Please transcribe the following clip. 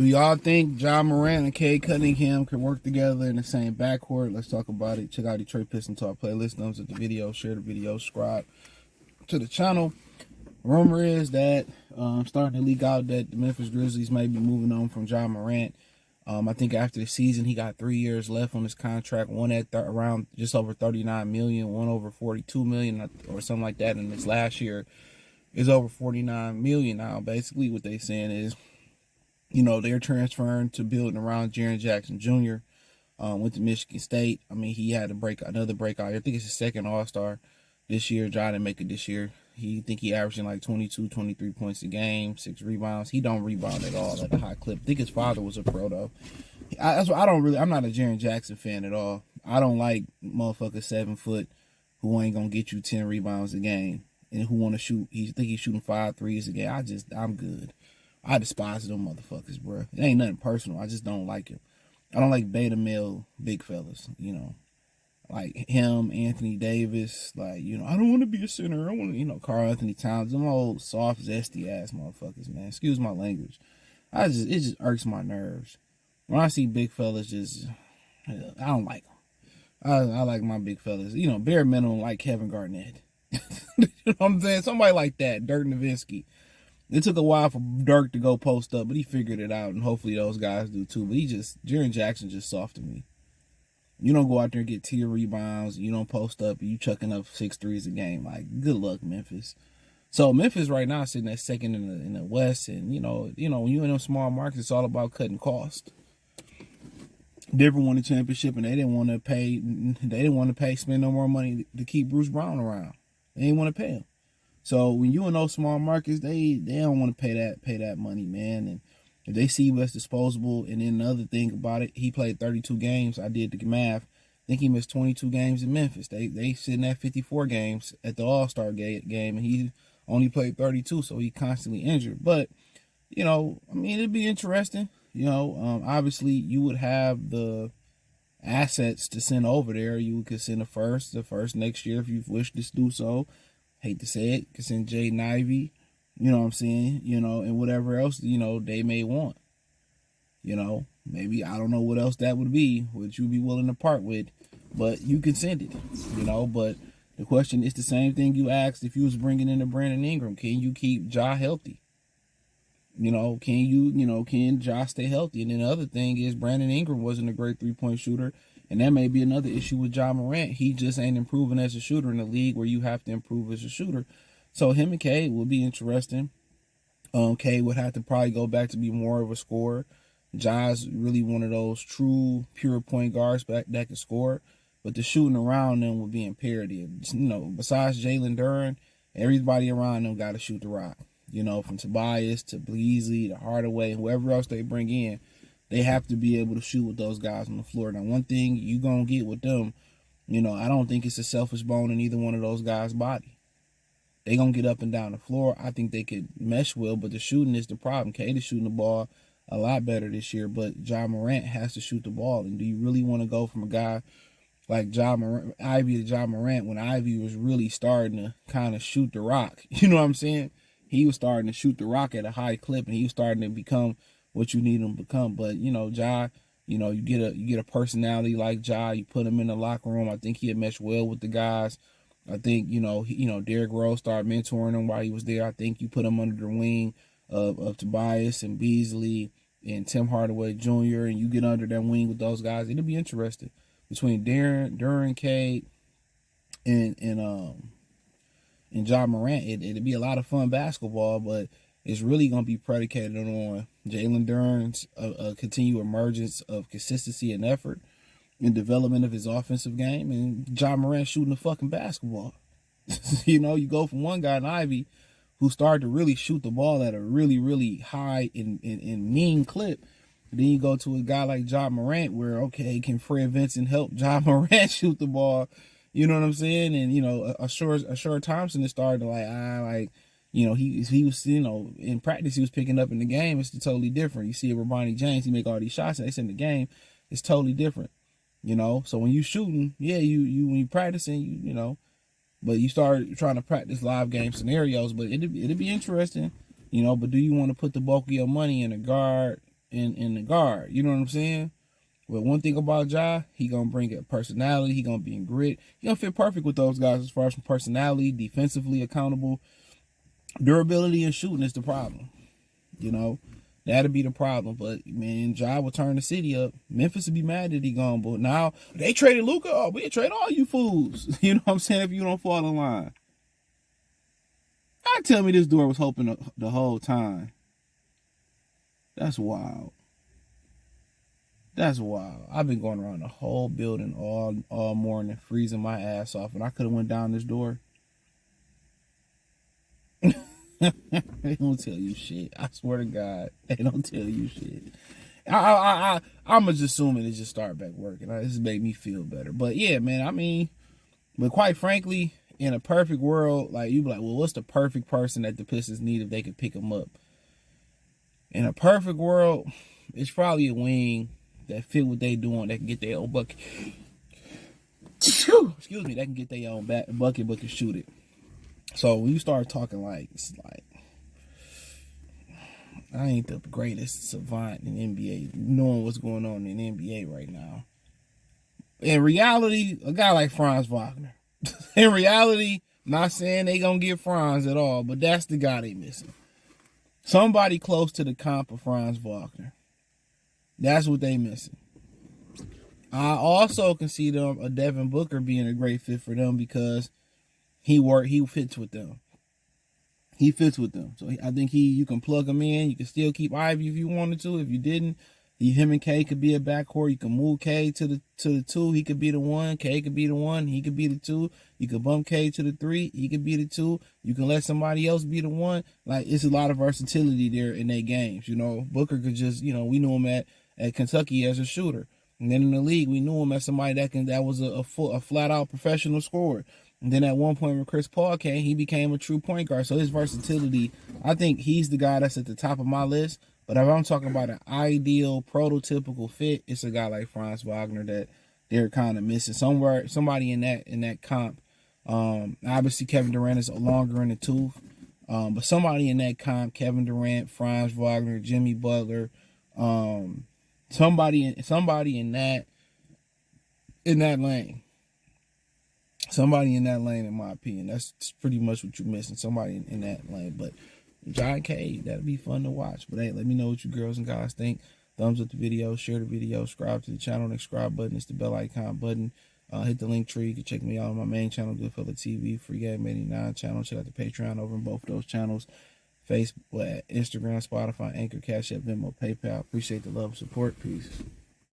y'all think Morant and Cade Cunningham could work together in the same backcourt? Let's talk about it. Check out Detroit Pistons Talk playlist. Thumbs up the video, share the video, subscribe to the channel. Rumor is that starting to leak out that the Memphis Grizzlies may be moving on from Morant. I think after the season, he got 3 years left on his contract. One at around just over $39 million, one over $42 million, or something like that. And this last year is over $49 million now. Basically, what they're saying is, you know, they're transferring to building around Jaren Jackson Jr. Went to Michigan State. I mean, he had another breakout. I think it's his second All-Star this year. Ja didn't make it this year. He averaging like 22, 23 points a game, 6 rebounds. He don't rebound at all at a high clip. I think his father was a pro though. I'm not a Jaren Jackson fan at all. I don't like motherfuckers 7 foot who ain't gonna get you 10 rebounds a game and who want to shoot. He's shooting 5 threes a game. I'm good. I despise them motherfuckers, bro. It ain't nothing personal. I just don't like him. I don't like beta male big fellas, you know. Like him, Anthony Davis, like, you know, I don't want to be a center. I want to, you know, Karl Anthony Towns, them old soft, zesty ass motherfuckers, man. Excuse my language. It just irks my nerves. When I see big fellas I don't like them. I like my big fellas, you know, bare minimum like Kevin Garnett. You know what I'm saying? Somebody like that, Dirk Nowitzki. It took a while for Dirk to go post up, but he figured it out, and hopefully those guys do too. But Jaren Jackson just soft to me. You don't go out there and get 10 rebounds, you don't post up, and you chucking up 6 threes a game. Like, good luck, Memphis. So Memphis right now sitting at second in the West, and you know, when you in them small markets, it's all about cutting cost. Denver won the championship, and they didn't want to pay, spend no more money to keep Bruce Brown around. They didn't want to pay him. So when you in those small markets, they don't want to pay that money, man. And if they see what's disposable, and then another thing about it, he played 32 games. I did the math. I think he missed 22 games in Memphis. They sitting at 54 games at the All-Star game, and he only played 32, so he constantly injured. But, you know, I mean, it'd be interesting. You know, obviously you would have the assets to send over there. You could send the first next year if you wish to do so. Hate to say it, could send Jaden Ivey, you know what I'm saying, you know, and whatever else, you know, they may want. You know, maybe, I don't know what else that would be, what you'd be willing to part with, but you can send it, you know. But the question is the same thing you asked if you was bringing in a Brandon Ingram. Can you keep Ja healthy? You know, can Ja stay healthy? And then the other thing is Brandon Ingram wasn't a great three-point shooter, and that may be another issue with Morant. He just ain't improving as a shooter in a league where you have to improve as a shooter. So him and Cade would be interesting. Cade would have to probably go back to be more of a scorer. Ja's really one of those true, pure point guards that can score, but the shooting around them would be imperative. You know, besides Jalen Duren, everybody around them got to shoot the rock. You know, from Tobias to Beasley to Hardaway, whoever else they bring in, they have to be able to shoot with those guys on the floor. Now, one thing you going to get with them, you know, I don't think it's a selfish bone in either one of those guys' body. They going to get up and down the floor. I think they could mesh well, but the shooting is the problem. Cade is shooting the ball a lot better this year, but Morant has to shoot the ball. And do you really want to go from a guy like Ivy to Morant when Ivy was really starting to kind of shoot the rock? You know what I'm saying? He was starting to shoot the rock at a high clip, and he was starting to become what you need him to become. But, you know, you know, you get a personality like you put him in the locker room. I think he'd mesh well with the guys. I think, you know, Derrick Rose started mentoring him while he was there. I think you put him under the wing of Tobias and Beasley and Tim Hardaway Jr., and you get under that wing with those guys. It'll be interesting between Duren, Cade, and Morant. It'd be a lot of fun basketball, but it's really going to be predicated on Jalen Duren's continued emergence of consistency and effort and development of his offensive game, and Morant shooting the fucking basketball. You know, you go from one guy in Ivy who started to really shoot the ball at a really, really high and mean clip. Then you go to a guy like Morant where, okay, can Fred Vincent help Morant shoot the ball? You know what I'm saying? And, you know, Ashur Thompson is starting to you know, he was, you know, in practice he was picking up in the game. It's totally different. You see it with Bronny James, he make all these shots and they in the game. It's totally different. You know, so when you shooting, yeah, when you practicing, you know, but you start trying to practice live game scenarios, but it'd be interesting, you know, but do you want to put the bulk of your money in a guard in the guard. You know what I'm saying? But one thing about Ja, he gonna bring a personality. He gonna be in grit. He gonna fit perfect with those guys as far as from personality, defensively accountable, durability, and shooting is the problem. You know, that'll be the problem. But man, Ja will turn the city up. Memphis would be mad that he gone, but now they traded Luka. Oh, we trade all you fools. You know what I'm saying? If you don't fall in line, I tell me this door was open the whole time. That's wild. That's wild. I've been going around the whole building all morning, freezing my ass off, and I could have went down this door. They don't tell you shit. I swear to God, they don't tell you shit. I'm just assuming it just start back working. This made me feel better. But yeah, man. I mean, but quite frankly, in a perfect world, like you be like, well, what's the perfect person that the Pistons need if they could pick them up? In a perfect world, it's probably a wing that fit what they doing, that can get their own bucket. Excuse me, that can get their own bucket, but can shoot it. So when you start talking like, it's like, I ain't the greatest savant in NBA, knowing what's going on in the NBA right now. In reality, a guy like Franz Wagner. In reality, not saying they gonna get Franz at all, but that's the guy they missing. Somebody close to the comp of Franz Wagner. That's what they missing. I also can see them, a Devin Booker being a great fit for them because he fits with them. He fits with them. So I think you can plug him in. You can still keep Ivy if you wanted to. If you didn't, him and Cade could be a backcourt. You can move Cade to the 2. He could be the 1. Cade could be the 1. He could be the 2. You could bump Cade to the 3. He could be the 2. You can let somebody else be the 1. Like, it's a lot of versatility there in their games. You know, Booker could just, we knew him at Kentucky as a shooter. And then in the league, we knew him as somebody that was a flat out professional scorer. And then at one point when Chris Paul came, he became a true point guard. So his versatility, I think he's the guy that's at the top of my list. But if I'm talking about an ideal, prototypical fit, it's a guy like Franz Wagner that they're kind of missing. Somebody in that comp. Obviously Kevin Durant is longer in the tooth. But somebody in that comp, Kevin Durant, Franz Wagner, Jimmy Butler, somebody in that lane. Somebody in that lane, in my opinion. That's pretty much what you're missing. Somebody in that lane. But John Cade, that'd be fun to watch. But hey, let me know what you girls and guys think. Thumbs up the video, share the video, subscribe to the channel. The subscribe button is the bell icon button. Hit the link tree. You can check me out on my main channel, Goodfella TV, Free Game 89 channel. Check out the Patreon over in both of those channels. Facebook, Instagram, Spotify, Anchor, Cash App, Venmo, PayPal. Appreciate the love and support. Peace.